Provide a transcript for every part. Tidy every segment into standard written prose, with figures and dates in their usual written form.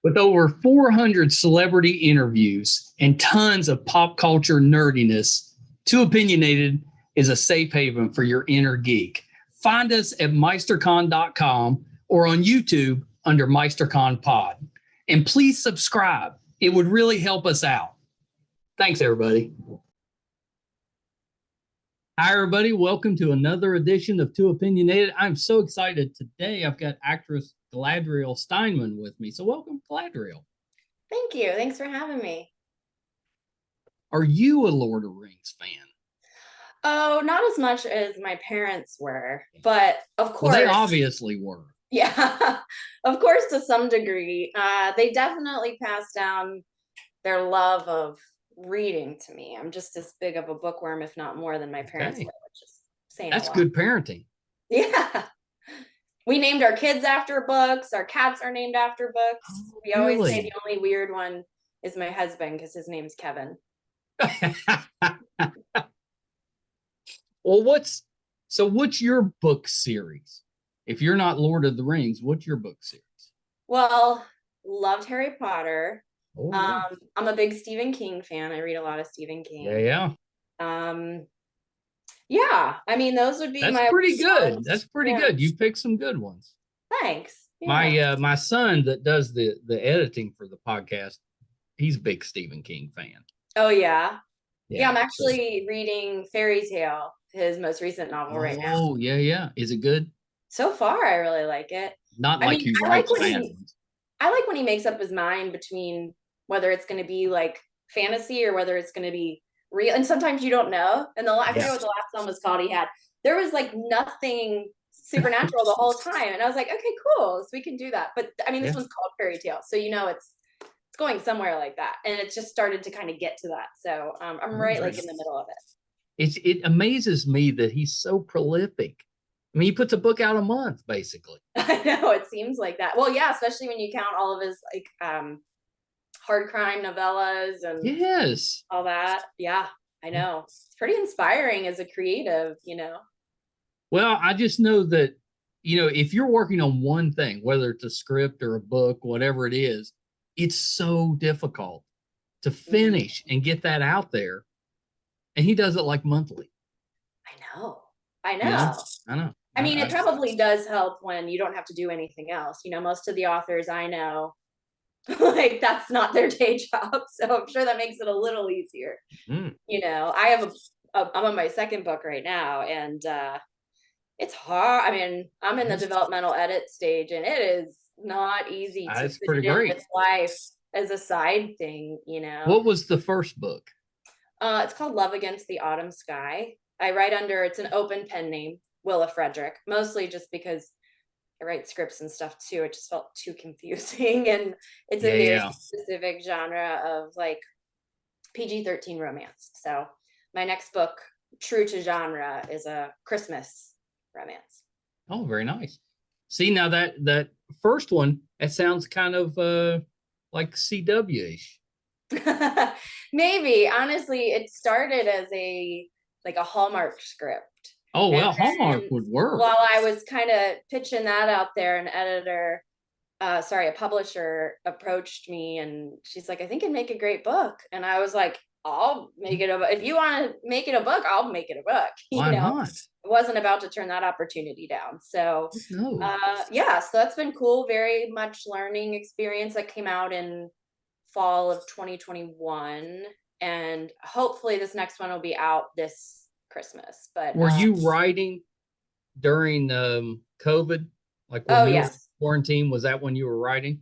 With over 400 celebrity interviews and tons of pop culture nerdiness, Too Opinionated is a safe haven for your inner geek. Find us at meistercon.com or on YouTube under MeisterCon Pod. And please subscribe. It would really help us out. Thanks, everybody. Hi, everybody. Welcome to another edition of Too Opinionated. I'm so excited. Today, I've got actress Galadriel Steinman with me. So welcome, Galadriel. Thank you. Thanks for having me. Are you a Lord of the Rings fan? Oh, not as much as my parents were, but of course. Well, they obviously were. Yeah, of course, to some degree. They definitely passed down their love of reading to me. I'm just as big of a bookworm, if not more, than my parents were, which is saying that's good parenting. Yeah. We named our kids after books. Our cats are named after books. Oh, we always say the only weird one is my husband because his name's Kevin. Well, what's your book series? If you're not Lord of the Rings, what's your book series? Well, loved Harry Potter. Oh, yeah. I'm a big Stephen King fan. I read a lot of Stephen King. Yeah. Yeah. I mean, those would be That's pretty good. That's pretty good. You picked some good ones. Thanks. Yeah. My son that does the editing for the podcast, he's a big Stephen King fan. Oh, yeah. Yeah, I'm actually reading Fairy Tale, his most recent novel right now. Oh, yeah. Is it good? So far, I really like it. Not like he writes fans. I like when he makes up his mind between whether it's going to be like fantasy or whether it's going to be real. And sometimes you don't know. And I forget what the last one was called. There was like nothing supernatural the whole time. And I was like, okay, cool. So we can do that. But I mean, this one's called Fairy Tale. So, it's going somewhere like that. And it just started to kind of get to that. So I'm right like in the middle of it. It amazes me that he's so prolific. I mean, he puts a book out a month, basically. I know, it seems like that. Well, yeah, especially when you count all of his like hard crime novellas and all that. Yeah, I know. It's pretty inspiring as a creative, Well, I just know that, if you're working on one thing, whether it's a script or a book, whatever it is, it's so difficult to finish and get that out there. And he does it like monthly. I know. I mean, it probably does help when you don't have to do anything else. Most of the authors I know, like that's not their day job. So I'm sure that makes it a little easier. I'm on my second book right now, and it's hard. I mean, I'm in the developmental edit stage, and it is not easy to fit in with life as a side thing, What was the first book? It's called Love Against the Autumn Sky. I write it's an open pen name, Willa Frederick, mostly just because I write scripts and stuff too. It just felt too confusing. And it's a very specific genre of like PG-13 romance. So my next book, true to genre, is a Christmas romance. Oh, very nice. See, now that first one, it sounds kind of like CW-ish. Maybe. Honestly, it started as a Hallmark script. Oh, well, Hallmark would work. While I was kind of pitching that out there, a publisher approached me and she's like, I think it'd make a great book. And I was like, I'll make it if you want to make it a book, I'll make it a book. Why not? I wasn't about to turn that opportunity down. So, so that's been cool. Very much learning experience that came out in fall of 2021. And hopefully this next one will be out this Christmas. But were you writing during COVID? Like when you were quarantine, was that when you were writing?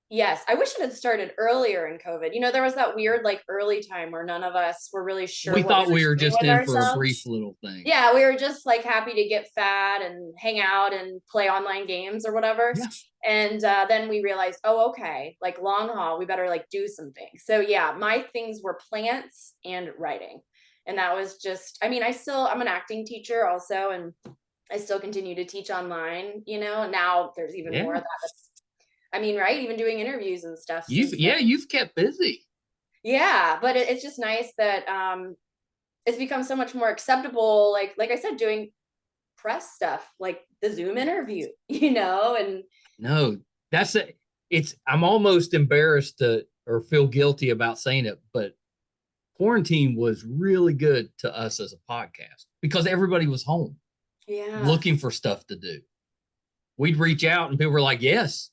Yes, I wish it had started earlier in COVID. There was that weird like early time where none of us were really sure. We thought we were just in for a brief little thing. Yeah, we were just like happy to get fat and hang out and play online games or whatever. Yeah. And then we realized, okay, like long haul, we better like do something. So yeah, my things were plants and writing. And that was just, I mean, I'm an acting teacher also, and I still continue to teach online, now there's even more of that. I mean, right. Even doing interviews and stuff. You've kept busy. Yeah. But it's just nice that, it's become so much more acceptable. Like I said, doing press stuff, like the Zoom interview, and no, I'm almost embarrassed or feel guilty about saying it, but quarantine was really good to us as a podcast because everybody was home looking for stuff to do. We'd reach out and people were like, yes.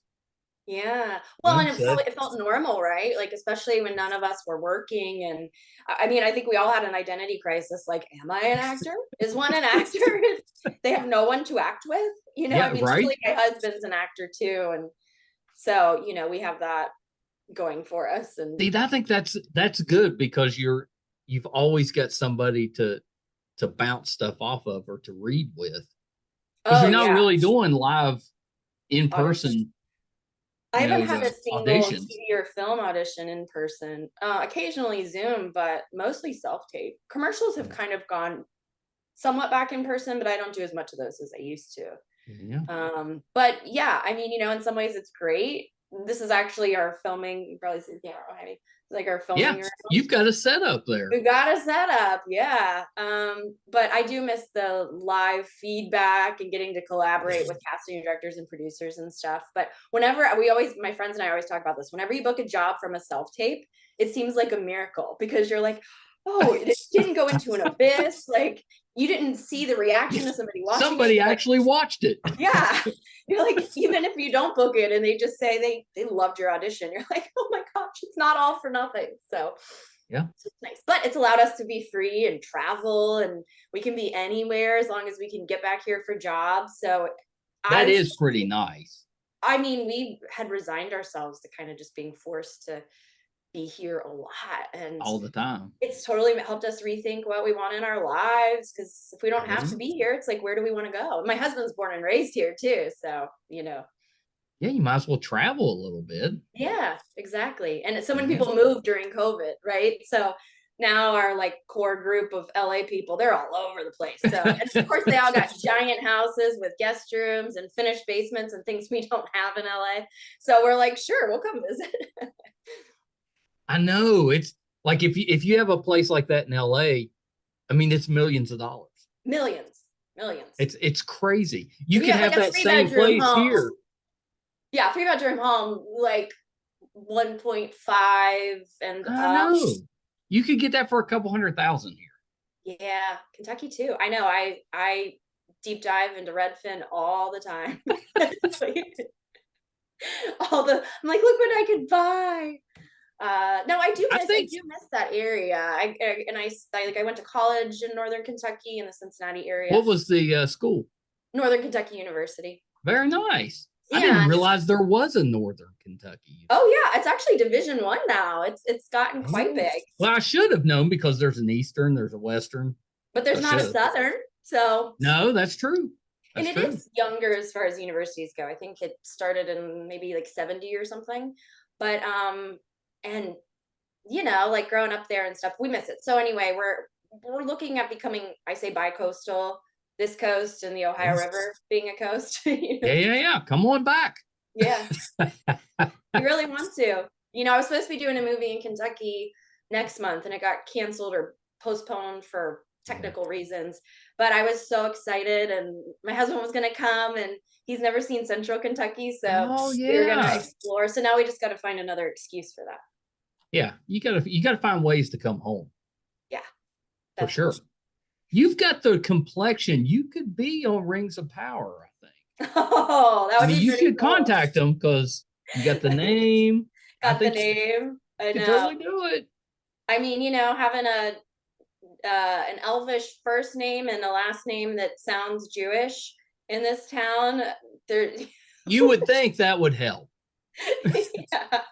Yeah. Well, and it felt normal, right? Like, especially when none of us were working. And I mean, I think we all had an identity crisis. Like, am I an actor? Is one an actor? They have no one to act with, you know? I mean, right. my husband's an actor too. And so, you know, we have that going for us. And see, I think that's good because you've always got somebody to bounce stuff off of or to read with. Because you're not really doing live in person. I haven't had a single TV or film audition in person. Occasionally Zoom, but mostly self-tape. Commercials have kind of gone somewhat back in person, but I don't do as much of those as I used to. Yeah. But yeah, I mean, you know, in some ways it's great. This is actually our filming. You probably see the camera behind me. It's like our filming room. You've got a setup there. We've got a setup, yeah. But I do miss the live feedback and getting to collaborate with casting directors and producers and stuff. But whenever my friends and I always talk about this, whenever you book a job from a self-tape, it seems like a miracle because you're like, oh, it didn't go into an abyss. Like, you didn't see the reaction of somebody watching somebody actually watched it. Yeah. You're like, even if you don't book it and they just say they loved your audition, you're like, oh my gosh, it's not all for nothing. So yeah, it's nice. But it's allowed us to be free and travel, and we can be anywhere as long as we can get back here for jobs. So that is pretty nice. I mean, we had resigned ourselves to kind of just being forced to be here a lot and all the time. It's totally helped us rethink what we want in our lives, because if we don't have to be here, it's like, where do we want to go? My husband's born and raised here too, so you know. Yeah, you might as well travel a little bit. Yeah, exactly. And so many people moved during COVID, right? So now our like core group of LA people, they're all over the place. So and of course they all got giant houses with guest rooms and finished basements and things we don't have in LA. So we're like, sure, we'll come visit. I know. It's like if you have a place like that in LA, I mean, it's millions of dollars. Millions. It's crazy. You can have that same place here. Yeah, 3-bedroom home, like 1.5 and I know. You could get that for a couple $100,000 here. Yeah, Kentucky too. I know. I deep dive into Redfin all the time. I'm like, look what I could buy. No, I do miss that area. I went to college in Northern Kentucky in the Cincinnati area. What was the school? Northern Kentucky University. Very nice. Yeah, I didn't realize there was a Northern Kentucky. Oh yeah, it's actually Division I now. It's gotten quite big. Well, I should have known because there's an Eastern, there's a Western, but there's not a Southern. So no, that's true. And it is younger as far as universities go. I think it started in maybe like 70 or something. But and you know, like growing up there and stuff, we miss it. So anyway, we're looking at becoming, I say, bi-coastal, this coast and the Ohio River being a coast. You know? Yeah. Come on back. Yeah. You really want to. You know, I was supposed to be doing a movie in Kentucky next month and it got canceled or postponed for technical reasons. But I was so excited, and my husband was going to come, and he's never seen Central Kentucky, so we were going to explore. So now we just got to find another excuse for that. Yeah, you gotta find ways to come home. Yeah, for sure. You've got the complexion. You could be on Rings of Power, I think. Oh, that would be you should contact them because you got the name. Got the name. I know. Totally do it. I mean, you know, having an Elvish first name and a last name that sounds Jewish in this town, there. You would think that would help. Yeah.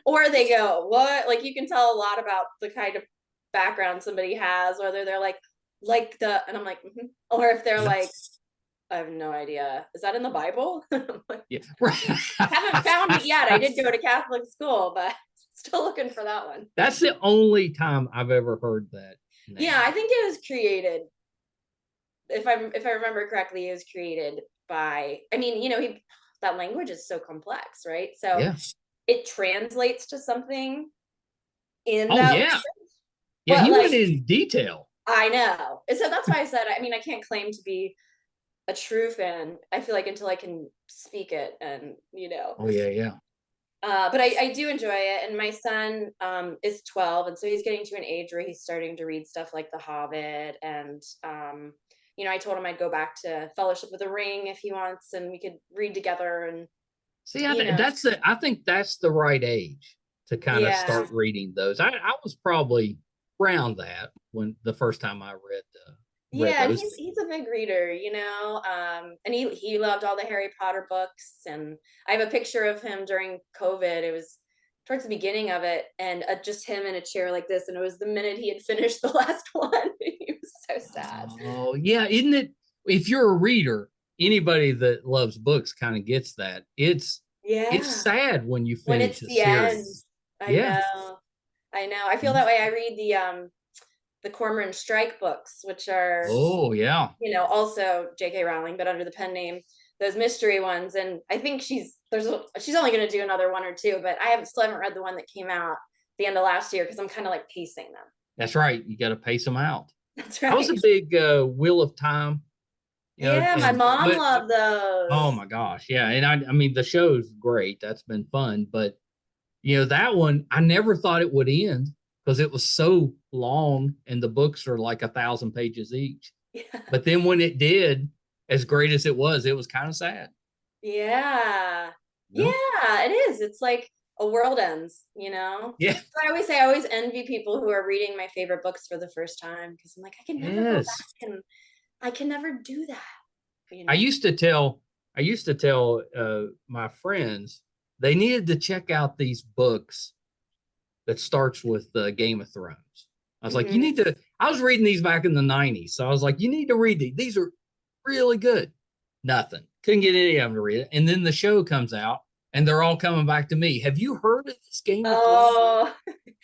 Or they go, what? Like, you can tell a lot about the kind of background somebody has, whether they're like and I'm like, or if they're like, I have no idea. Is that in the Bible? Yeah. I haven't found it yet. I did go to Catholic school, but still looking for that one. That's the only time I've ever heard that name. Yeah, I think it was created, if I remember correctly, it was created by, I mean, you know, that language is so complex, right? So it translates to something in that language. Yeah, he went in detail. I know. So that's why I said, I mean, I can't claim to be a true fan, I feel like, until I can speak it, and you know. Oh yeah. But I do enjoy it. And my son is 12. And so he's getting to an age where he's starting to read stuff like The Hobbit. And, I told him I'd go back to Fellowship of the Ring if he wants, and we could read together. And, See, I think that's the right age to kind of start yeah. reading those. I was probably around that when the first time I read Yeah, and those. he's a big reader, and he loved all the Harry Potter books. And I have a picture of him during COVID. It was towards the beginning of it, and just him in a chair like this. And it was the minute he had finished the last one. He was so sad. Oh, yeah, isn't it? If you're a reader, anybody that loves books kind of gets that. It's sad when you When finish it's a the end. series. I Yeah. know. I know. I feel that way. I read the Cormoran Strike books, which are Oh, yeah. Also J.K. Rowling, but under the pen name, those mystery ones. And I think she's only going to do another one or two, but still haven't read the one that came out the end of last year because I'm kind of like pacing them. That's right. You got to pace them out. That's right. I was a big Wheel of Time. My mom loved those. Oh my gosh, yeah, and I mean the show's great. That's been fun, but that one I never thought it would end because it was so long, and the books are like 1,000 pages each. Yeah. But then when it did, as great as it was kind of sad. Yeah. Yeah, it is. It's like a world ends, Yeah. So I always envy people who are reading my favorite books for the first time because I'm like, I can never go back, and I can never do that. I used to tell my friends they needed to check out these books that starts with Game of Thrones. I was like, you need to. I was reading these back in the 90s, so I was like, you need to read these. These are really good. Nothing. Couldn't get any of them to read it. And then the show comes out, and they're all coming back to me. Have you heard of this Game of Thrones?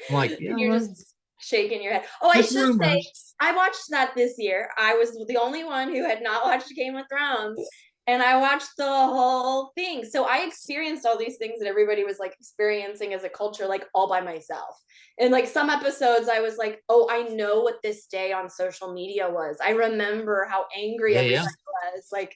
I'm like, yeah. You're just shaking your head. Oh, I should say, I watched that this year. I was the only one who had not watched Game of Thrones, and I watched the whole thing. So I experienced all these things that everybody was like experiencing as a culture, like all by myself. And like some episodes, I was like, oh, I know what this day on social media was. I remember how angry everybody was. Like,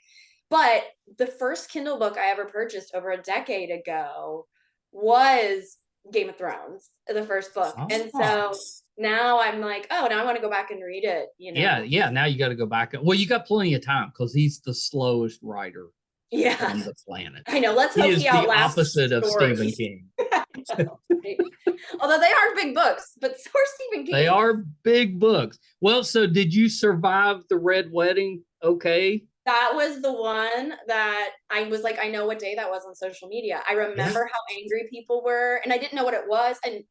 but the first Kindle book I ever purchased over a decade ago was Game of Thrones, the first book. And so now I'm like, oh, now I want to go back and read it. Yeah. Now you got to go back. Well, you got plenty of time because he's the slowest writer on the planet. I know. Let's hope he outlasts the opposite of Stephen King. Although they are big books, but so are Stephen King. They are big books. Well, so did you survive the Red Wedding? Okay. That was the one that I was like, I know what day that was on social media. I remember how angry people were, and I didn't know what it was. And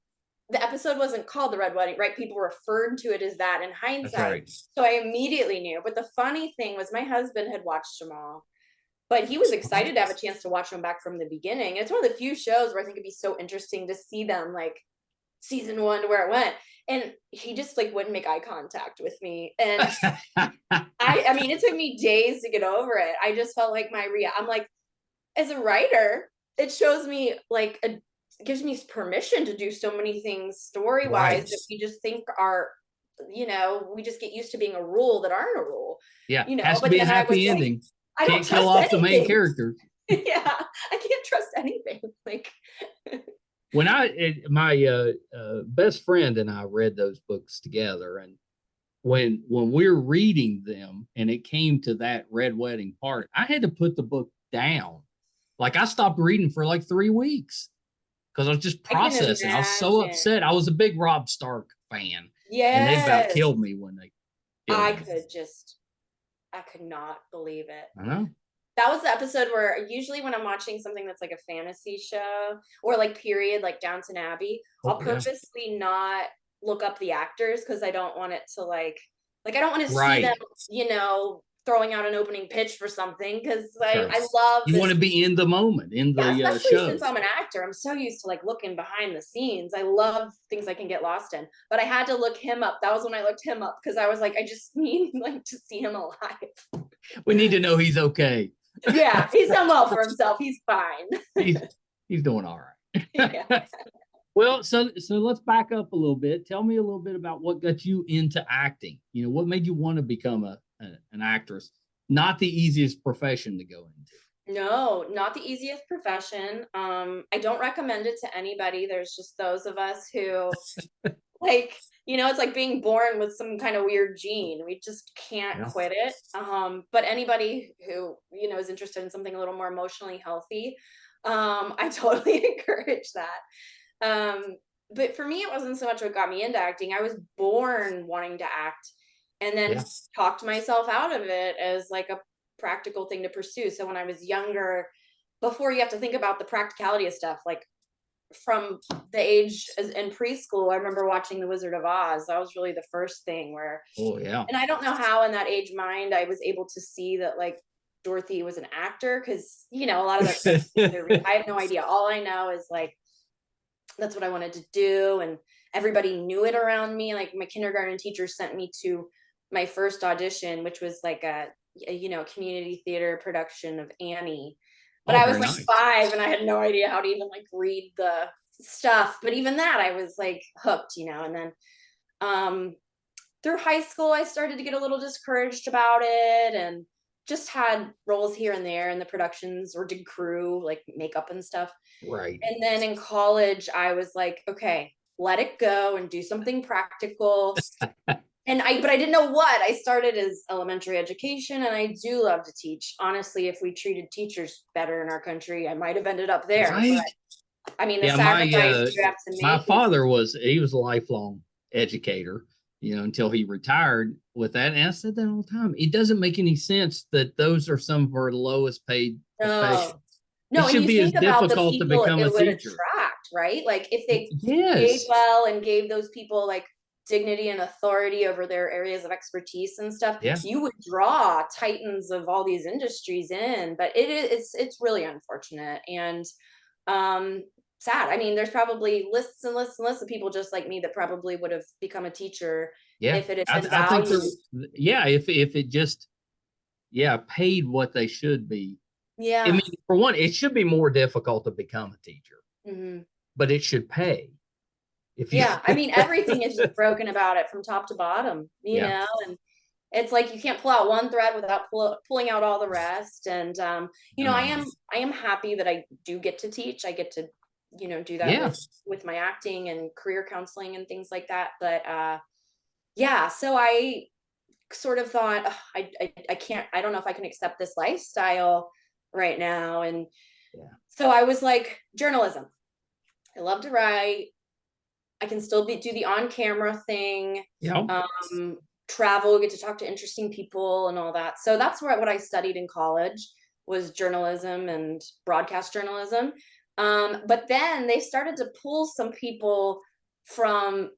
the episode wasn't called The Red Wedding, right? People referred to it as that in hindsight. Right. So I immediately knew. But the funny thing was my husband had watched them all, but he was excited to have a chance to watch them back from the beginning. It's one of the few shows where I think it'd be so interesting to see them like season one to where it went. And he just like wouldn't make eye contact with me. And I mean, it took me days to get over it. I just felt like I'm like, as a writer, it shows me like gives me permission to do so many things story-wise that we just think are, we just get used to being a rule that aren't a rule. Yeah, has to be a happy ending. I can't kill off the main character. Yeah, I can't trust anything. Like when my best friend and I read those books together, and when we're reading them and it came to that Red Wedding part, I had to put the book down. Like I stopped reading for like 3 weeks because I was just processing. I was so upset. I was a big Robb Stark fan. Yeah. And they about killed me when they I could not believe it. I know. That was the episode where usually when I'm watching something that's like a fantasy show or like period, like Downton Abbey, I'll purposely not look up the actors because I don't want it to like I don't want to see them, throwing out an opening pitch for something because I love you want to be in the moment in the especially show. Since I'm an actor, I'm so used to like looking behind the scenes. I love things I can get lost in, but I had to look him up. That was when I looked him up because I was like, I just need like to see him alive. We need to know he's okay. Yeah, he's done well for himself. He's fine. he's doing all right. Yeah. Well, so let's back up a little bit. Tell me a little bit about what got you into acting. What made you want to become an actress? Not the easiest profession to go into. No, not the easiest profession. I don't recommend it to anybody. There's just those of us who like, it's like being born with some kind of weird gene. We just can't quit it. But anybody who, is interested in something a little more emotionally healthy, I totally encourage that. But for me, it wasn't so much what got me into acting. I was born wanting to act and then talked myself out of it as like a practical thing to pursue. So when I was younger, before you have to think about the practicality of stuff, like from the age in preschool, I remember watching The Wizard of Oz. That was really the first thing where, and I don't know how in that age mind I was able to see that like Dorothy was an actor because, a lot of that stuff, I have no idea. All I know is like, that's what I wanted to do. And everybody knew it around me. Like my kindergarten teacher sent me to my first audition, which was like a community theater production of Annie. But I was like 5 and I had no idea how to even like read the stuff. But even that, I was like hooked, and then through high school, I started to get a little discouraged about it and just had roles here and there in the productions or did crew, like makeup and stuff. Right. And then in college, I was like, okay, let it go and do something practical. But I didn't know what. I started as elementary education and I do love to teach. Honestly, if we treated teachers better in our country, I might have ended up there. Right. But, I mean, the sacrifice you have to make. My father was a lifelong educator, until he retired with that. And I said that all the time. It doesn't make any sense that those are some of our lowest paid professions. No, it should be as difficult to become a teacher. Attract, right? Like if they paid well and gave those people like dignity and authority over their areas of expertise and stuff, you would draw titans of all these industries in. But it's really unfortunate and sad. I mean, there's probably lists and lists and lists of people just like me that probably would have become a teacher if it had been valued. If it just paid what they should be. Yeah. I mean, for one, it should be more difficult to become a teacher, but it should pay. I mean, everything is just broken about it from top to bottom, know, and it's like you can't pull out one thread without pulling out all the rest. And I am happy that I do get to teach. I get to do that with my acting and career counseling and things like that. But so I sort of thought, I can't, I don't know if I can accept this lifestyle right now. And so I was like, journalism. I love to write. I can still do the on-camera thing. Travel, get to talk to interesting people and all that. So that's what I studied in college was journalism and broadcast journalism. But then they started to pull some people from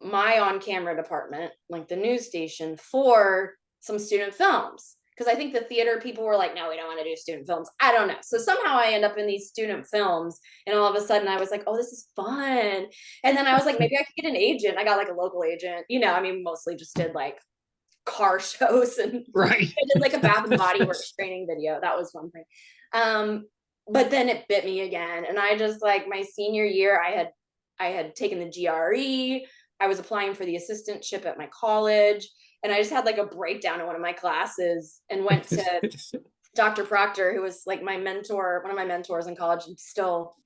my on-camera department, like the news station, for some student films. Because I think the theater people were like, no, we don't want to do student films. I don't know. So somehow I end up in these student films. And all of a sudden I was like, oh, this is fun. And then I was like, maybe I could get an agent. I got like a local agent, I mean, mostly just did like car shows and I did like a Bath and Body Works training video. That was one thing. But then it bit me again. And I just like my senior year, I had taken the GRE. I was applying for the assistantship at my college. And I just had like a breakdown in one of my classes and went to Dr. Proctor, who was like my mentor, one of my mentors in college, and still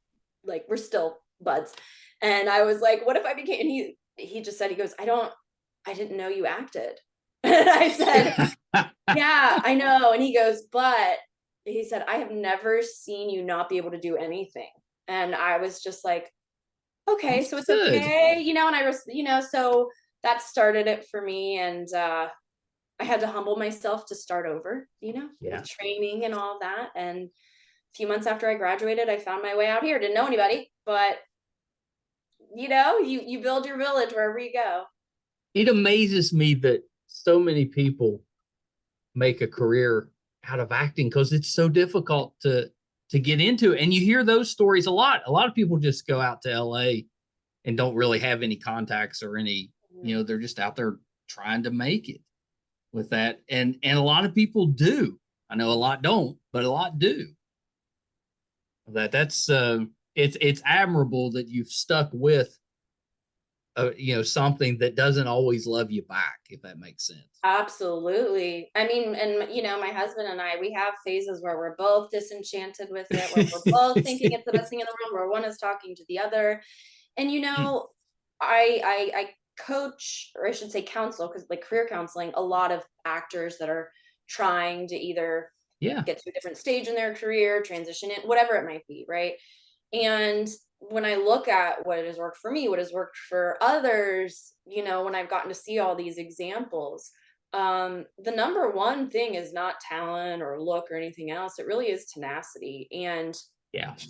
like, we're still buds. And I was like, what if I became, and he just said, he goes, I didn't know you acted. And I said, yeah, I know. And he goes, but he said, I have never seen you not be able to do anything. And I was just like, okay, so it's okay, and I was, so that started it for me. And I had to humble myself to start over, with training and all that. And a few months after I graduated, I found my way out here. Didn't know anybody, but you build your village wherever you go. It amazes me that so many people make a career out of acting because it's so difficult to get into. And you hear those stories a lot. A lot of people just go out to LA and don't really have any contacts or any, they're just out there trying to make it with that. And a lot of people do. I know a lot don't, but a lot do. That's it's admirable that you've stuck with something that doesn't always love you back, if that makes sense. Absolutely. I mean, and my husband and I, we have phases where we're both disenchanted with it, where we're both thinking it's the best thing in the world, where one is talking to the other. And I coach, or I should say counsel, because like career counseling, a lot of actors that are trying to either get to a different stage in their career, transition in, whatever it might be, right? And when I look at what has worked for me, what has worked for others, when I've gotten to see all these examples, the number one thing is not talent or look or anything else. It really is tenacity and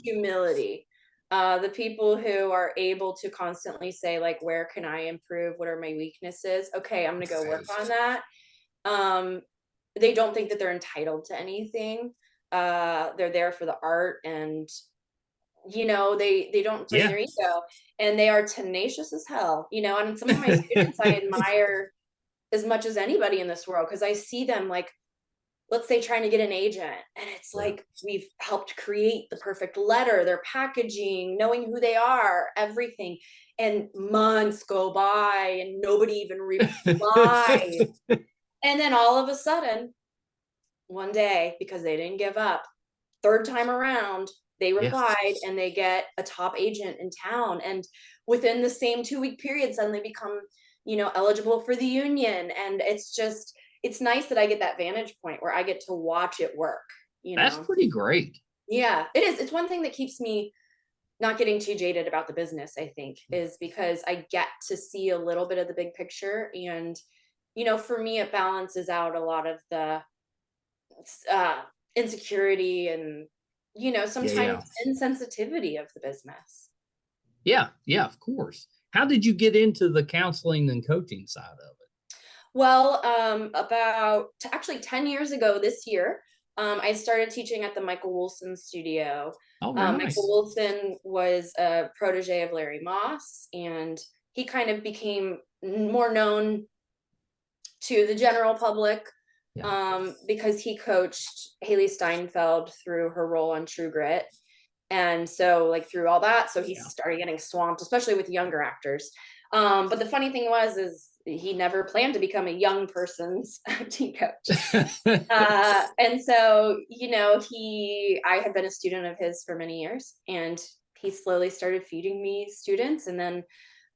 humility. The people who are able to constantly say, like, where can I improve? What are my weaknesses? Okay, I'm going to go work on that. They don't think that they're entitled to anything. They're there for the art, and they don't bring their ego, and they are tenacious as hell. And some of my students I admire as much as anybody in this world, because I see them, like, let's say trying to get an agent, and it's like we've helped create the perfect letter, their packaging, knowing who they are, everything, and months go by and nobody even replies. And then all of a sudden, one day, because they didn't give up, third time around, they replied, and they get a top agent in town, and within the same 2-week period suddenly become eligible for the union. And it's nice that I get that vantage point where I get to watch it work. That's pretty great. Yeah, it is. It's one thing that keeps me not getting too jaded about the business, I think, is because I get to see a little bit of the big picture. And for me, it balances out a lot of the insecurity and sometimes insensitivity of the business. Yeah, of course. How did you get into the counseling and coaching side of it? Well, about actually 10 years ago this year, I started teaching at the Michael Wilson studio. Oh, very nice. Michael Wilson was a protege of Larry Moss, and he kind of became more known to the general public because he coached Haley Steinfeld through her role on True Grit. And so, like, through all that, so he started getting swamped, especially with younger actors. But the funny thing is he never planned to become a young person's acting coach. And so, I had been a student of his for many years, and he slowly started feeding me students. And then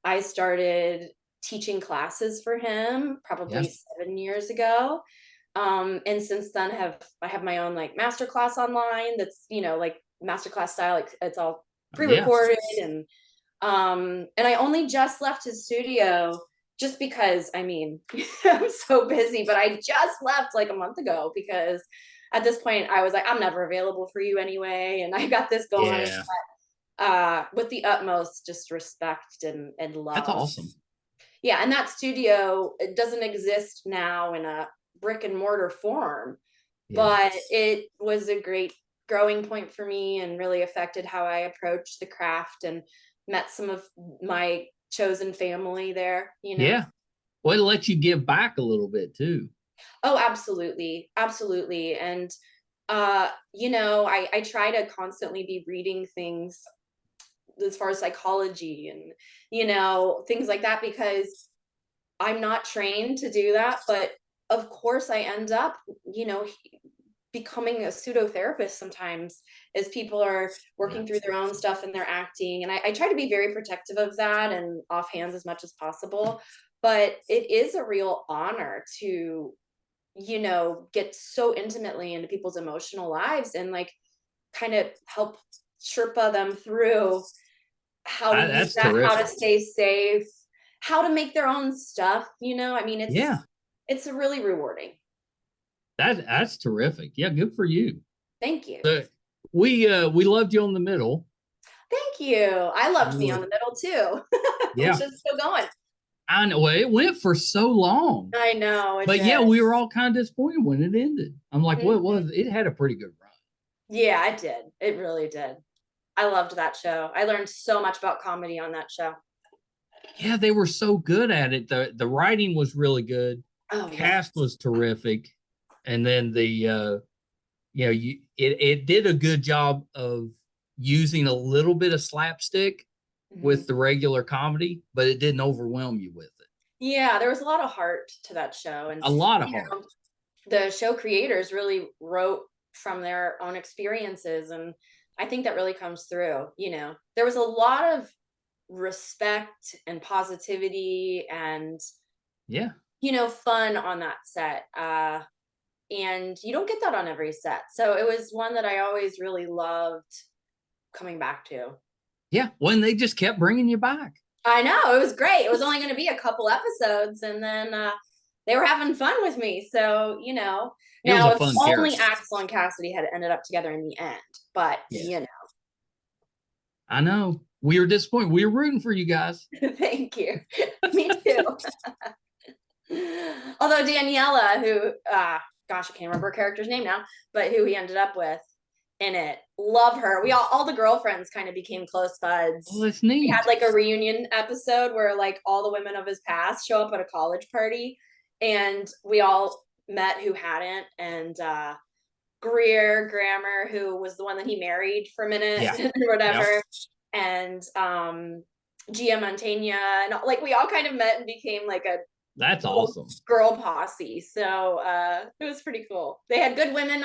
I started teaching classes for him probably 7 years ago. And since then I have my own like masterclass online that's, like masterclass style, like it's all pre-recorded. And I only just left his studio just because, I'm so busy, but I just left like a month ago because at this point I was like, I'm never available for you anyway. And I got this going with the utmost just respect and love. That's awesome. Yeah. And that studio, it doesn't exist now in a brick and mortar form, but it was a great growing point for me and really affected how I approached the craft, and met some of my chosen family there, Yeah. Well, it lets you give back a little bit too. Oh, absolutely. Absolutely. And, I try to constantly be reading things as far as psychology and, things like that, because I'm not trained to do that. But of course I end up, becoming a pseudo therapist sometimes as people are working through their own stuff and their acting. And I try to be very protective of that and offhand as much as possible. But it is a real honor to, get so intimately into people's emotional lives and like kind of help Sherpa them through how to use that, how to stay safe, how to make their own stuff, it's really rewarding. That's terrific. Yeah, good for you. Thank you. So we loved you on the middle. Thank you. I loved me on the middle too. Yeah, which is still going. I know it went for so long. I know, but yeah, we were all kind of disappointed when it ended. I'm like, what was it? Had a pretty good run. Yeah, it did. It really did. I loved that show. I learned so much about comedy on that show. Yeah, they were so good at it. The writing was really good. Cast was terrific. And then it did a good job of using a little bit of slapstick, with the regular comedy, but it didn't overwhelm you with it. Yeah, there was a lot of heart to that show. And a lot of heart. The show creators really wrote from their own experiences. And I think that really comes through. There was a lot of respect and positivity and fun on that set. And you don't get that on every set. So it was one that I always really loved coming back to. Yeah, when they just kept bringing you back. I know, it was great. It was only going to be a couple episodes, and then they were having fun with me. So, now if only Axel and Cassidy had ended up together in the end, but I know. We were disappointed. We were rooting for you guys. Thank you. Me too. Although Daniela, who, gosh, I can't remember her character's name now, but who he ended up with in it, love her. We all the girlfriends kind of became close buds. Oh, that's neat. We had like a reunion episode where like all the women of his past show up at a college party, and we all met who hadn't. And Greer Grammer, who was the one that he married for a minute, or whatever, and Gia Montaigne, and like we all kind of met and became like a awesome girl posse. So it was pretty cool. They had good women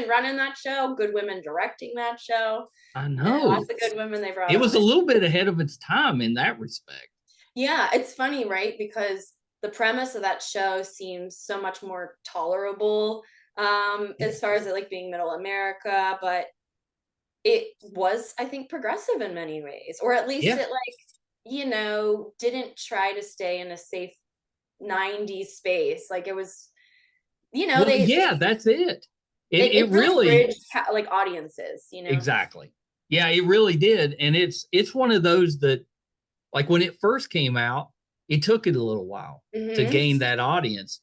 running that show, good women directing that show. I know, lots of good women they brought. It was a little bit ahead of its time in that respect. Yeah, it's funny, right? Because the premise of that show seems so much more tolerable as far as it like being middle America, but it was, I think, progressive in many ways, or at least it like didn't try to stay in a safe 90s space. Like it was, that's it. It really bridged like audiences, Exactly. Yeah, it really did. And it's one of those that, like, when it first came out, it took it a little while to gain that audience,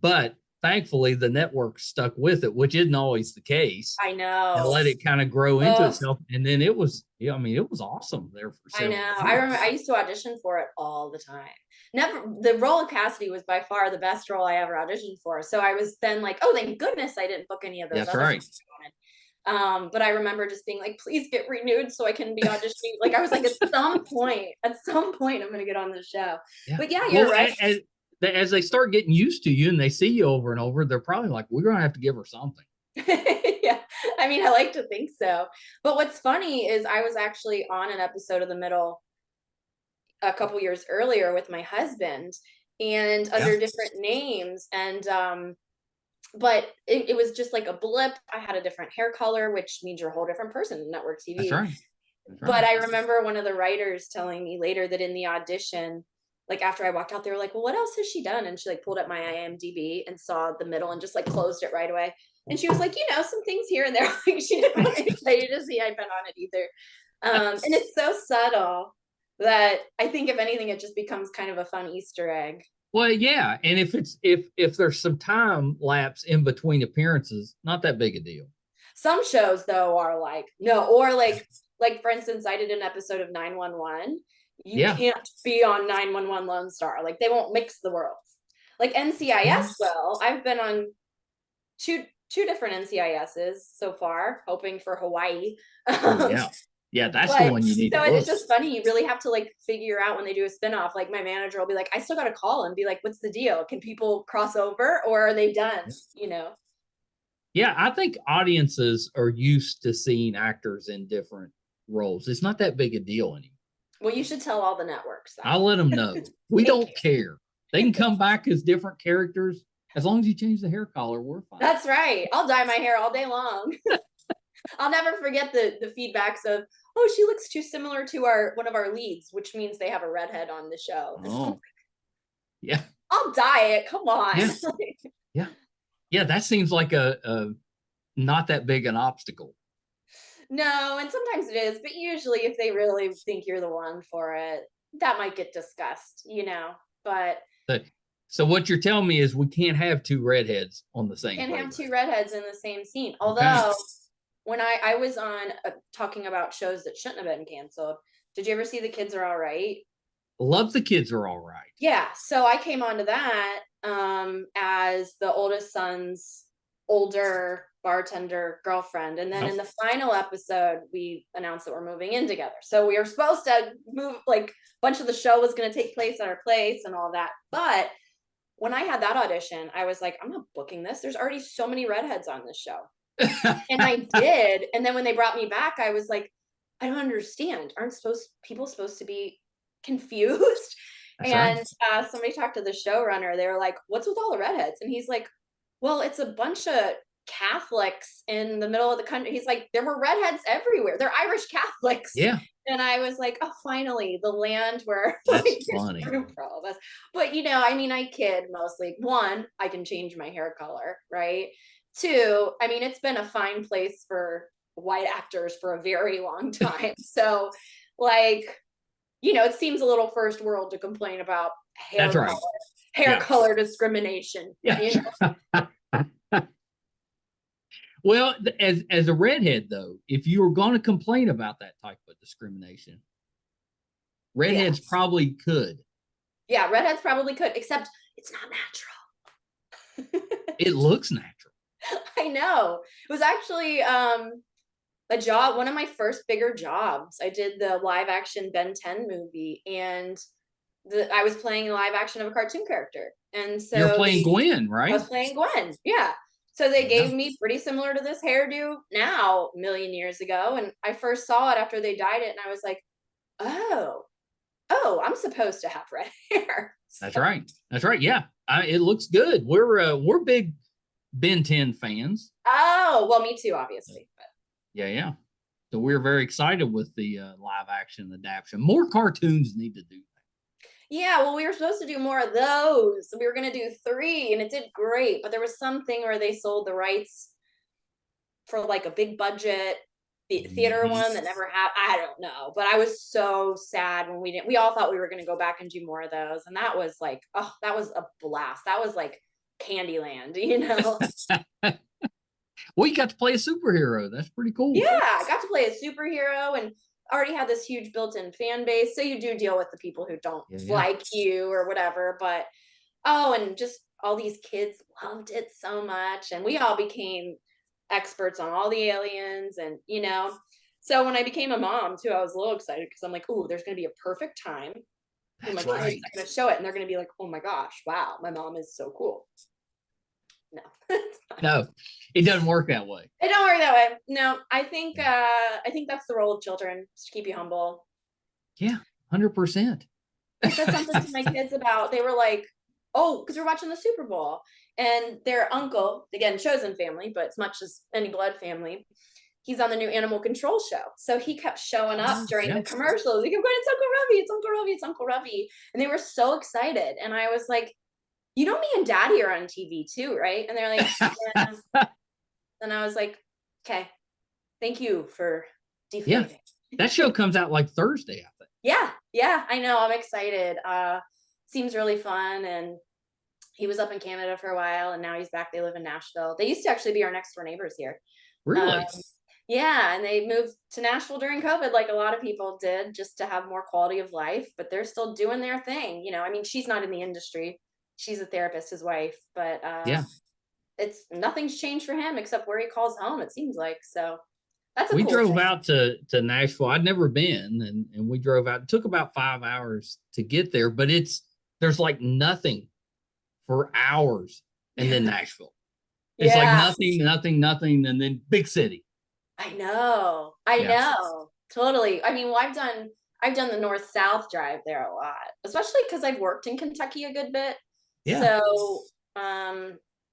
but thankfully the network stuck with it, which isn't always the case. I know. And let it kind of grow into itself. And then it was, it was awesome there for several years. I remember I used to audition for it all the time. The role of Cassidy was by far the best role I ever auditioned for. So I was then like, oh, thank goodness I didn't book any of those. That's right. But I remember just being like, please get renewed so I can be auditioning. Like I was like, at some point I'm going to get on the show. Yeah. But yeah, you're right. As they start getting used to you and they see you over and over, they're probably like, we're going to have to give her something. Yeah, I mean, I like to think so. But what's funny is I was actually on an episode of The Middle a couple years earlier with my husband, and under different names. And but it was just like a blip. I had a different hair color, which means you're a whole different person in network TV. That's right. But I remember one of the writers telling me later that in the audition, like after I walked out, they were like, well, what else has she done? And she like pulled up my IMDb and saw The Middle and just like closed it right away. And she was like, some things here and there. Like she didn't want anybody to see I'd been on it either. And it's so subtle that I think if anything, it just becomes kind of a fun Easter egg. Well, yeah. And if there's some time lapse in between appearances, not that big a deal. Some shows though are like, no, or like for instance, I did an episode of 911. You can't be on 911 Lone Star. Like they won't mix the worlds. Like NCIS will. I've been on two different NCISs so far, hoping for Hawaii. Yeah, that's the one you need. So it's just funny. You really have to like figure out when they do a spinoff. Like my manager will be like, I still got to call and be like, what's the deal? Can people cross over or are they done? Yeah, I think audiences are used to seeing actors in different roles. It's not that big a deal anymore. Well, you should tell all the networks that. I'll let them know. We don't care. They can come back as different characters. As long as you change the hair color, we're fine. That's right. I'll dye my hair all day long. I'll never forget the feedbacks of, oh, she looks too similar to one of our leads, which means they have a redhead on the show. Oh, yeah. I'll dye it. Come on. Yeah. That seems like a not that big an obstacle. No, and sometimes it is, but usually if they really think you're the one for it, that might get discussed, but. So what you're telling me is we can't have two redheads on the same. Can't have two redheads in the same scene. Although when I was on talking about shows that shouldn't have been canceled, did you ever see The Kids Are All Right? Love The Kids Are All Right. Yeah, so I came onto that as the oldest son's older bartender girlfriend. And then in the final episode, we announced that we're moving in together. So we were supposed to move, like a bunch of the show was going to take place at our place and all that. But when I had that audition, I was like, I'm not booking this. There's already so many redheads on this show. And I did. And then when they brought me back, I was like, I don't understand. Aren't people supposed to be confused? That's and somebody talked to the showrunner. They were like, what's with all the redheads? And he's like, well, it's a bunch of Catholics in the middle of the country. He's like, there were redheads everywhere. They're Irish Catholics. Yeah. And I was like, oh, finally, the land where that's like, funny for all of us. But you know, I mean, I kid mostly. One, I can change my hair color, right? Two, I mean, it's been a fine place for white actors for a very long time. So like, you know, it seems a little first world to complain about hair color discrimination. Yeah. You know? Well, as a redhead though, if you were going to complain about that type of discrimination, redheads probably could. Yeah, redheads probably could, except it's not natural. It looks natural. I know. It was actually a job, one of my first bigger jobs. I did the live action Ben 10 movie, and I was playing live action of a cartoon character. And so you're playing Gwen, right? I was playing Gwen. Yeah. So they gave me pretty similar to this hairdo now, a million years ago. And I first saw it after they dyed it, and I was like, oh, I'm supposed to have red hair. So. That's right. Yeah. It looks good. We're big Ben 10 fans. Oh, well, me too, obviously. But. Yeah. So we're very excited with the live action adaptation. More cartoons need to do that. Yeah, well, we were supposed to do more of those. We were going to do 3, and it did great. But there was something where they sold the rights for like a big budget theater one that never happened. I don't know. But I was so sad when we didn't. We all thought we were going to go back and do more of those. And that was like, oh, that was a blast. That was like Candyland, you know? Well, you got to play a superhero. That's pretty cool. Yeah, I got to play a superhero and already had this huge built-in fan base. So you do deal with the people who don't like you or whatever. But, and just all these kids loved it so much. And we all became experts on all the aliens. And, you know, so when I became a mom too, I was a little excited because I'm like, oh, there's going to be a perfect time. And my kids are going to show it. And they're going to be like, oh my gosh, wow, my mom is so cool. No, it doesn't work that way. It don't work that way. No, I think that's the role of children, just to keep you humble. Yeah, 100%. I said something to my kids about, they were like, oh, because we're watching the Super Bowl, and their uncle, again, chosen family, but as much as any blood family, he's on the new animal control show. So he kept showing up during the commercials. He kept going, it's Uncle Ruby, it's Uncle Ruby, it's Uncle Ruby. And they were so excited. And I was like, you know, me and Daddy are on TV too, right? And they're like, yeah. And I was like, okay, thank you for deflating. Yeah. That show comes out like Thursday, I think. Yeah, I know. I'm excited. Seems really fun. And he was up in Canada for a while, and now he's back. They live in Nashville. They used to actually be our next door neighbors here. Really? Yeah, and they moved to Nashville during COVID, like a lot of people did, just to have more quality of life. But they're still doing their thing. You know, I mean, she's not in the industry. She's a therapist, his wife, but it's nothing's changed for him except where he calls home, it seems like. So that's a we cool drove thing. out to Nashville. I'd never been, and we drove out. It took about 5 hours to get there, but there's like nothing for hours, and then Nashville. It's like nothing, and then big city. I know. Totally. I mean, well, I've done the north-south drive there a lot, especially because I've worked in Kentucky a good bit. Yeah. So,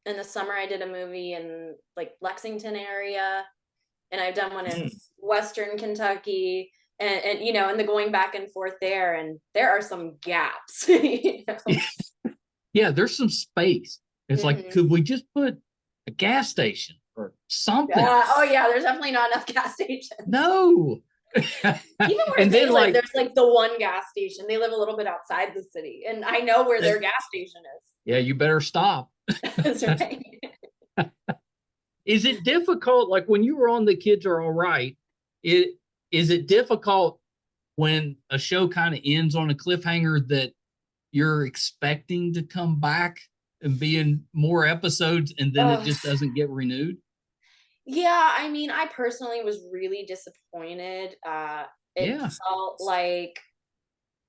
in the summer I did a movie in like Lexington area, and I've done one in Western Kentucky, and you know, and the going back and forth there, and there are some gaps. You know? Yeah, there's some space. It's like, could we just put a gas station or something? There's definitely not enough gas stations. No. Even where they live, there's like the one gas station. They live a little bit outside the city, and I know where their gas station is. Yeah, you better stop. That's right. Is it difficult, like when you were on The Kids Are All Right, is it difficult when a show kind of ends on a cliffhanger that you're expecting to come back and be in more episodes, and then it just doesn't get renewed? Yeah, I mean, I personally was really disappointed. It felt like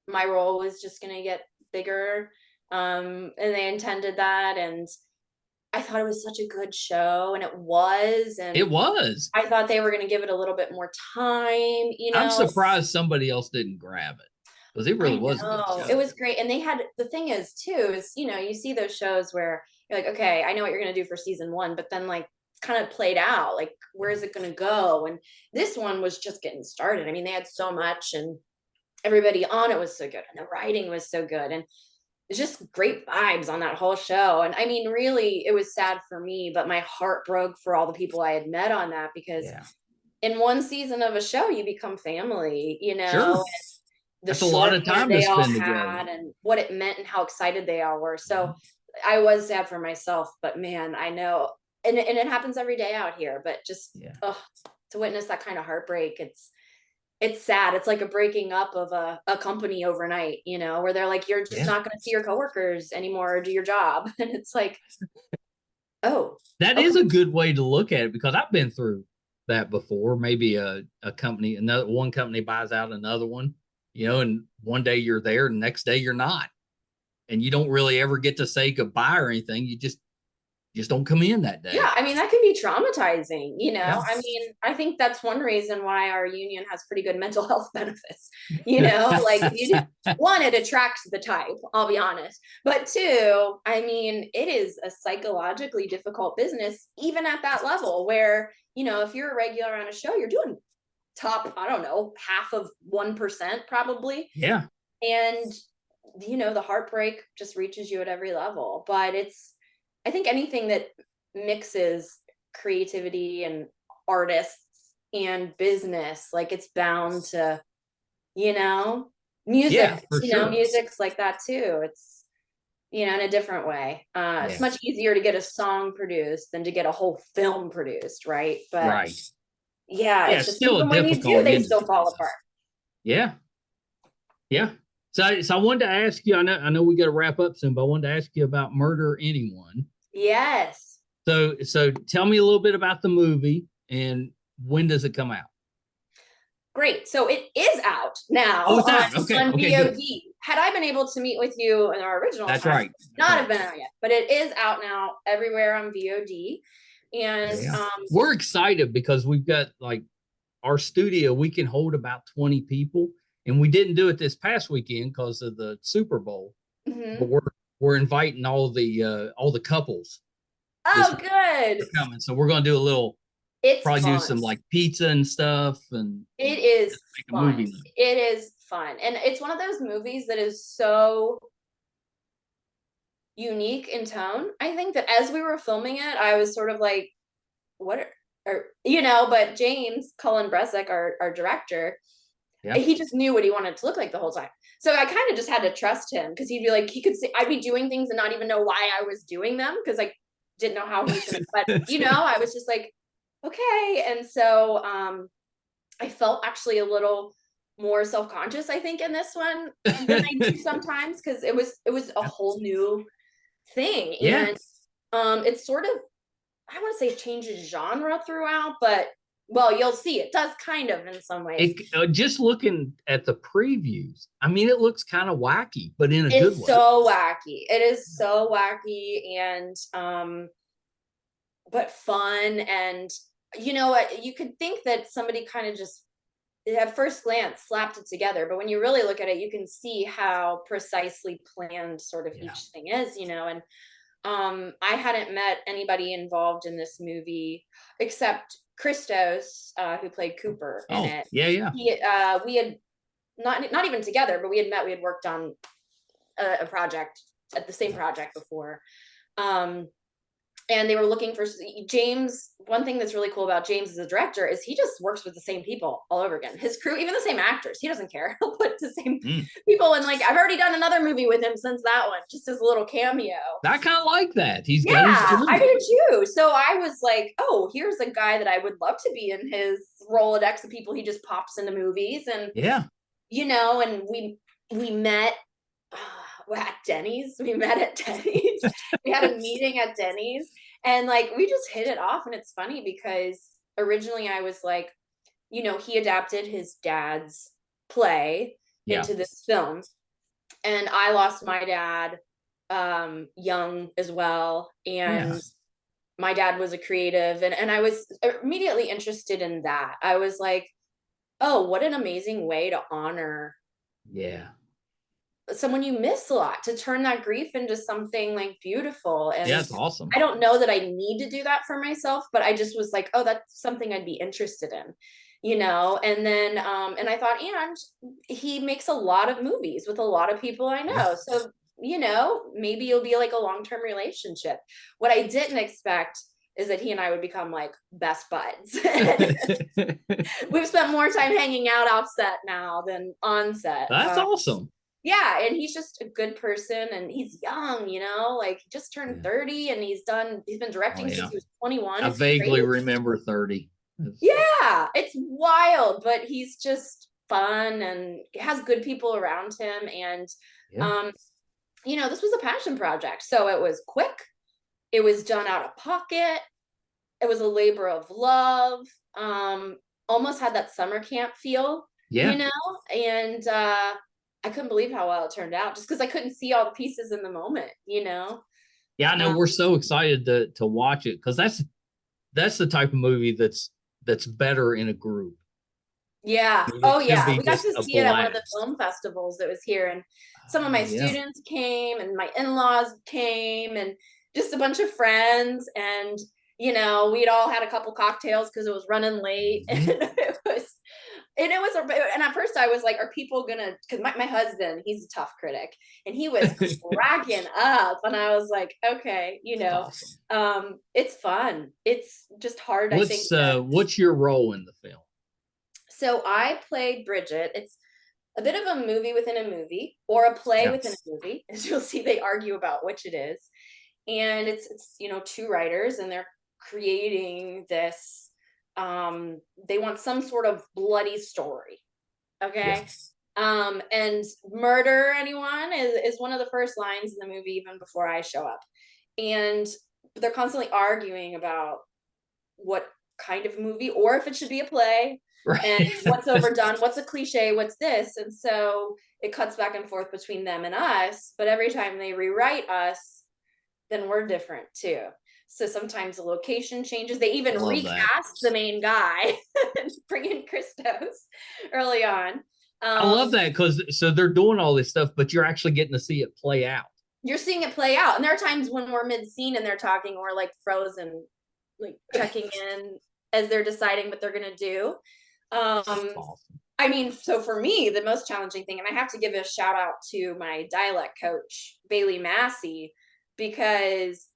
my role was just gonna get bigger. And they intended that, and I thought it was such a good show, and it was, It and was. I thought they were gonna give it a little bit more time, I'm surprised somebody else didn't grab it, because it really was a good show. It was great. And they had, the thing is too, is, you see those shows where you're like, okay, I know what you're gonna do for season one, but then like it's kind of played out. Like, where is it gonna go? And this one was just getting started. I mean, they had so much, and everybody on it was so good, and the writing was so good, and it's just great vibes on that whole show. And I mean, really, it was sad for me, but my heart broke for all the people I had met on that, because in one season of a show, you become family, Sure. and the That's a lot of time to spend together, and what it meant and how excited they all were. So I was sad for myself, but man, I know, and it happens every day out here, but just to witness that kind of heartbreak, it's sad. It's like a breaking up of a company overnight, where they're like, you're just not going to see your coworkers anymore or do your job. And it's like, oh, that is a good way to look at it, because I've been through that before. Maybe a company, one company buys out another one, and one day you're there and the next day you're not. And you don't really ever get to say goodbye or anything. You just don't come in that day. Yeah, I mean, that can be traumatizing, I mean, I think that's one reason why our union has pretty good mental health benefits, like, one, it attracts the type, I'll be honest. But two, I mean, it is a psychologically difficult business, even at that level where, if you're a regular on a show, you're doing top, I don't know, half of 1% probably. Yeah. And, the heartbreak just reaches you at every level. But I think anything that mixes creativity and artists and business, like, it's bound to, music, music's like that too. It's, in a different way. It's much easier to get a song produced than to get a whole film produced, right? But it's just, still even when you do, they still fall apart. Yeah. So I wanted to ask you, I know we got to wrap up soon, but I wanted to ask you about Murder Anyone. Yes. So tell me a little bit about the movie, and when does it come out? Great. So it is out now on VOD. Good. Had I been able to meet with you in our original That's right. Not have been out yet, but it is out now everywhere on VOD. And we're excited because we've got, like, our studio, we can hold about 20 people, and we didn't do it this past weekend because of the Super Bowl. But we're inviting all the couples. Oh, good. Coming. So we're going to do a little, probably do some like pizza and stuff. And it is fun. It is fun. And it's one of those movies that is so unique in tone. I think that as we were filming it, I was sort of like, what but James Cullen Bresic, our director, he just knew what he wanted to look like the whole time. So I kind of just had to trust him, because he'd be like, he could see I'd be doing things and not even know why I was doing them, because I didn't know how he was gonna, but I was just like, okay. And so I felt actually a little more self-conscious, I think, in this one than I do sometimes, because it was a whole new thing. And it's sort of, I want to say, changes genre throughout, but you'll see it does kind of in some ways. Just looking at the previews, I mean, it looks kind of wacky, but in a good way. It's so wacky. It is so wacky, and but fun. And you know what? You could think that somebody kind of just at first glance slapped it together, but when you really look at it, you can see how precisely planned sort of each thing is, and I hadn't met anybody involved in this movie except Christos, who played Cooper in it. We had not even together, but we had worked on a project, at the same project before. And they were looking for James. One thing that's really cool about James as a director is he just works with the same people all over again. His crew, even the same actors, he doesn't care. He'll put the same people. And like, I've already done another movie with him since that one, just as a little cameo. I kind of like that. I do too. So I was like, oh, here's a guy that I would love to be in his Rolodex of people he just pops into movies. And and we met at Denny's. We met at Denny's. We had a meeting at Denny's. And like, we just hit it off. And it's funny because originally I was like, he adapted his dad's play into this film. And I lost my dad young as well. And my dad was a creative, and I was immediately interested in that. I was like, oh, what an amazing way to honor someone you miss a lot, to turn that grief into something like beautiful. And it's awesome. I don't know that I need to do that for myself, but I just was like, oh, that's something I'd be interested in, and then and I thought, and he makes a lot of movies with a lot of people I know. So maybe it'll be like a long-term relationship. What I didn't expect is that he and I would become like best buds. We've spent more time hanging out off set now than on set. That's awesome. Yeah, and he's just a good person, and he's young, like he just turned 30, and he's been directing since he was 21. I vaguely remember 30. Yeah, it's wild, but he's just fun and has good people around him. And this was a passion project. So it was quick. It was done out of pocket. It was a labor of love. Almost had that summer camp feel, and I couldn't believe how well it turned out, just because I couldn't see all the pieces in the moment, Yeah, I know. We're so excited to watch it, because that's the type of movie that's better in a group. Yeah. Oh yeah. We got to see it at one of the film festivals that was here, and some of my students came, and my in-laws came, and just a bunch of friends, and we'd all had a couple cocktails because it was running late. And and at first I was like, are people gonna, because my husband, he's a tough critic, and he was cracking up, and I was like, okay, awesome. It's fun. It's just hard. I think. What's your role in the film? So I played Bridget. It's a bit of a movie within a movie, or a play within a movie. As you'll see, they argue about which it is. And it's two writers, and they're creating this, they want some sort of bloody story. Okay. And murder anyone is one of the first lines in the movie, even before I show up. And they're constantly arguing about what kind of movie, or if it should be a play, and what's overdone, what's a cliche, what's this. And so it cuts back and forth between them and us, but every time they rewrite us, then we're different too. So sometimes the location changes. They even recast the main guy and bring in Christos early on. I love that, because so they're doing all this stuff, but you're actually getting to see it play out. You're seeing it play out. And there are times when we're mid-scene and they're talking, or like frozen, like checking in as they're deciding what they're going to do. Awesome. I mean, so for me, the most challenging thing, and I have to give a shout out to my dialect coach, Bailey Massey, because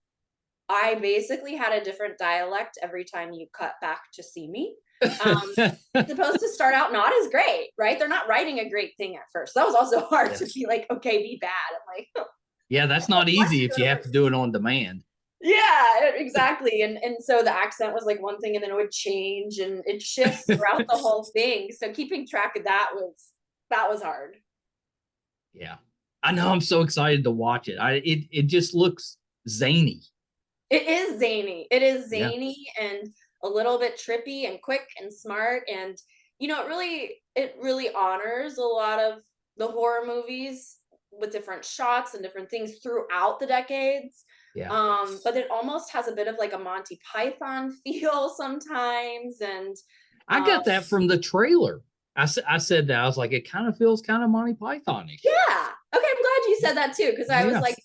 I basically had a different dialect every time you cut back to see me. It's supposed to start out not as great, right? They're not writing a great thing at first. So that was also hard to be like, okay, be bad. I'm like, yeah, that's not easy if you have to do it on demand. Yeah, exactly. And so the accent was like one thing, and then it would change, and it shifts throughout the whole thing. So keeping track of that was hard. Yeah. I know. I'm so excited to watch it. It just looks zany. It is zany. It is zany and a little bit trippy and quick and smart. And, it really honors a lot of the horror movies with different shots and different things throughout the decades. Yeah. But it almost has a bit of like a Monty Python feel sometimes. And I got that from the trailer. I said that. I was like, it kind of feels kind of Monty Python-ish. Yeah. Okay, I'm glad you said that too, because I was like,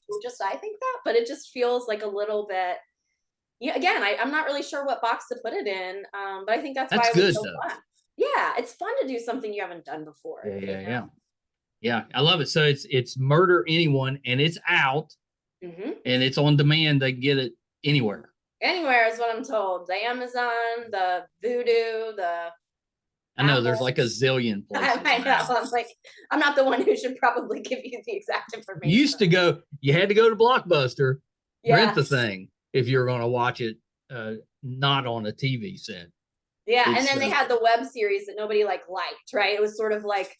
I think that, but it just feels like a little bit. Yeah. Again, I'm not really sure what box to put it in, but I think that's why it was so fun. Yeah, it's fun to do something you haven't done before. Yeah. I love it. So it's Murder Anyone, and it's out, and it's on demand. They get it anywhere. Anywhere is what I'm told. The Amazon, the Vudu, the. I know there's like a zillion places. I know. I'm like, I'm not the one who should probably give you the exact information. You had to go to Blockbuster, rent the thing if you're going to watch it, not on a TV set. Yeah, and then they had the web series that nobody liked, right? It was sort of like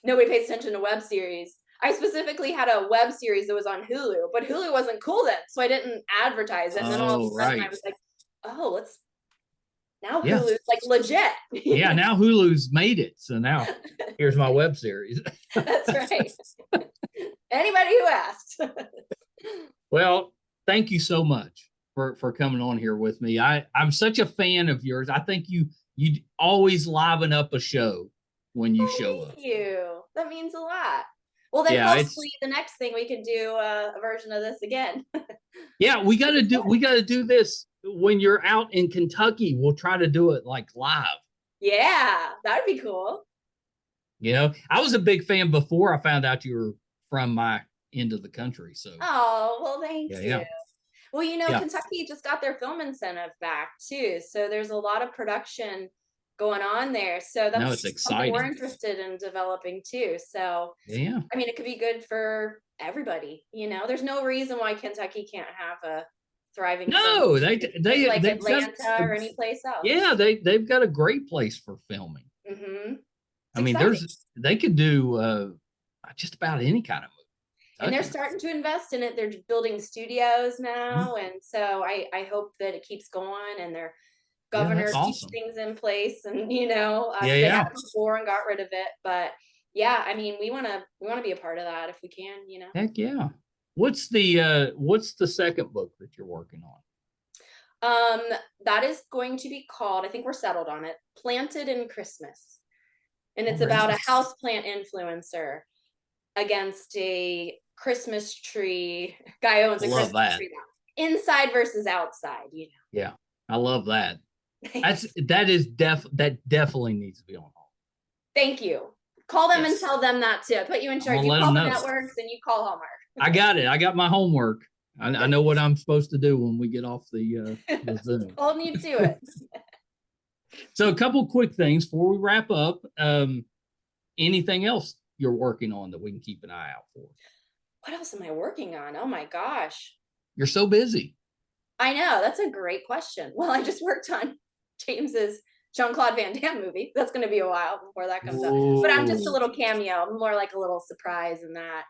nobody pays attention to web series. I specifically had a web series that was on Hulu, but Hulu wasn't cool then, so I didn't advertise it. And then all of a sudden I was like, oh, now Hulu's like legit. Yeah, now Hulu's made it. So now here's my web series. That's right. Anybody who asked. Well, thank you so much for coming on here with me. I'm such a fan of yours. I think you always liven up a show when you show up. Thank you. That means a lot. Well, then hopefully the next thing we can do a version of this again. Yeah, we got to do this when you're out in Kentucky. We'll try to do it like live. Yeah, that would be cool. You know, I was a big fan before I found out you were from my end of the country. So. Oh, well, thank you. Yeah. Well, Kentucky just got their film incentive back too. So there's a lot of production going on there. So that's it's exciting. We're interested in developing too. So yeah, I mean, it could be good for everybody. There's no reason why Kentucky can't have a thriving. No, they like Atlanta or any place else. Yeah, they've got a great place for filming. Mm-hmm. I mean, they could do just about any kind of movie. And they're starting to invest in it. They're building studios now, and so I hope that it keeps going. And their governor keeps things in place. And they had it before and got rid of it, but I mean, we want to be a part of that if we can. Heck yeah. What's the second book that you're working on? That is going to be called, I think we're settled on it, Planted in Christmas, and it's about a houseplant influencer against a Christmas tree guy owns a Christmas tree now. Inside versus outside, Yeah, I love that. That definitely needs to be on hold. Thank you. Call them and tell them that too. I put you in charge. You call the networks and you call Hallmark. I got it. I got my homework. I know what I'm supposed to do when we get off the Zoom. Holding you to it. So a couple quick things before we wrap up. Anything else you're working on that we can keep an eye out for? What else am I working on? Oh my gosh. You're so busy. I know. That's a great question. Well, I just worked on James's Jean-Claude Van Damme movie. That's going to be a while before that comes out. But I'm just a little cameo. I'm more like a little surprise in that.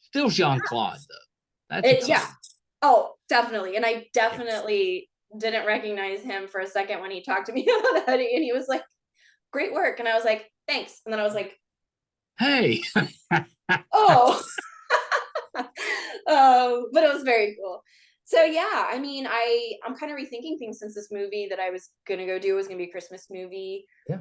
Still Jean-Claude though. That's yeah. Oh, definitely. And I definitely didn't recognize him for a second when he talked to me about Eddie, and he was like, "Great work." And I was like, "Thanks." And then I was like, "Hey." Oh. But it was very cool. So I mean, I'm kind of rethinking things since this movie that I was gonna go do was gonna be a Christmas movie. Yeah.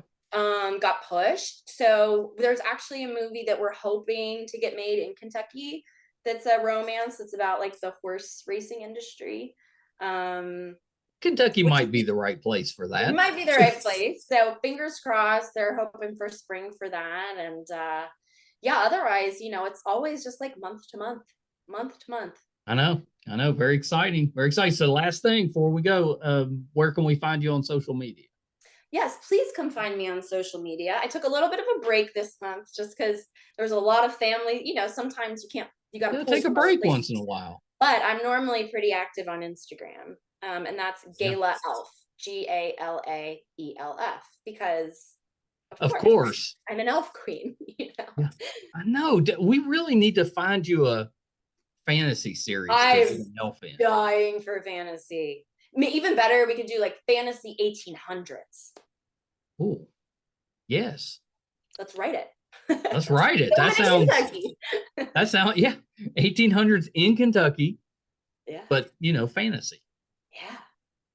Got pushed. So there's actually a movie that we're hoping to get made in Kentucky that's a romance that's about like the horse racing industry. Kentucky might be the right place for that. It might be the right place. So fingers crossed. They're hoping for spring for that. And otherwise, it's always just like month to month. I know. Very exciting. Very exciting. So last thing before we go, where can we find you on social media? Yes, please come find me on social media. I took a little bit of a break this month just because there's a lot of family. Sometimes you got to take a break once in a while. But I'm normally pretty active on Instagram. And that's Gala Elf, GALAELF, because of course I'm an elf queen. Yeah, I know. We really need to find you a fantasy series. I'm dying for fantasy. I mean, even better, we could do like fantasy 1800s. Oh, yes. Let's write it. Let's write it. That sounds 1800s in Kentucky. Yeah. But fantasy. Yeah.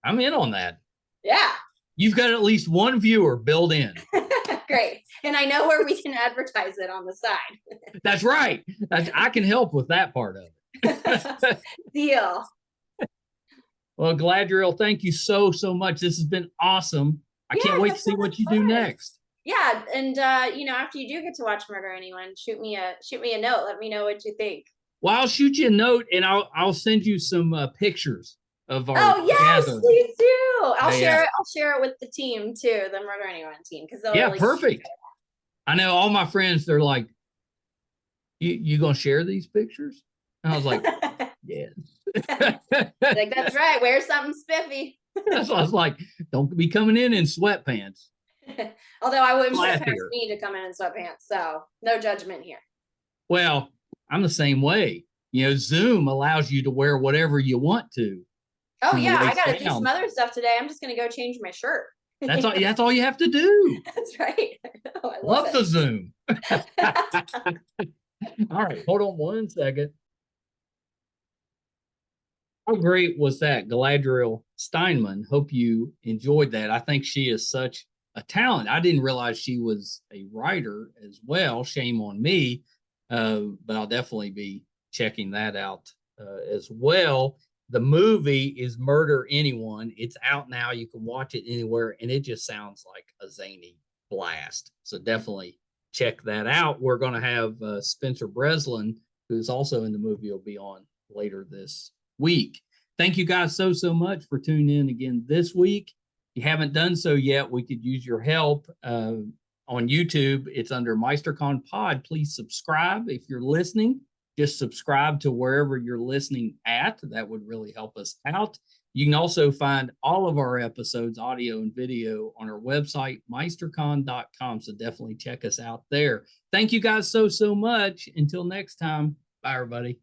I'm in on that. Yeah. You've got at least one viewer built in. Great. And I know where we can advertise it on the side. That's right. I can help with that part of it. Deal. Well, Galadriel, thank you so much. This has been awesome. I can't wait to see what you do next. Yeah, and after you do get to watch Murder Anyone, shoot me a note. Let me know what you think. Well, I'll shoot you a note, and I'll send you some pictures of our. Oh yes, please do. I'll share it. I'll share it with the team too, the Murder Anyone team, because they'll perfect. I know all my friends. They're like, "You gonna share these pictures?" And I was like, "Yes." Like, that's right. Wear something spiffy. That's why I was like, "Don't be coming in sweatpants." Although I wouldn't put it past me to come in sweatpants, so no judgment here. Well, I'm the same way. Zoom allows you to wear whatever you want to. Oh yeah, I got to do some other stuff today. I'm just going to go change my shirt. That's all. That's all you have to do. That's right. I love the Zoom. All right, hold on one second. How great was that, Galadriel Steinman? Hope you enjoyed that. I think she is such a talent. I didn't realize she was a writer as well. Shame on me, but I'll definitely be checking that out as well. The movie is Murder Anyone. It's out now. You can watch it anywhere, and it just sounds like a zany blast. So definitely check that out. We're going to have Spencer Breslin, who's also in the movie, will be on later this week. Thank you guys so much for tuning in again this week. If you haven't done so yet, we could use your help on YouTube. It's under MeisterCon Pod. Please subscribe if you're listening. Just subscribe to wherever you're listening at. That would really help us out. You can also find all of our episodes, audio and video, on our website, meistercon.com. So definitely check us out there. Thank you guys so much. Until next time, bye, everybody.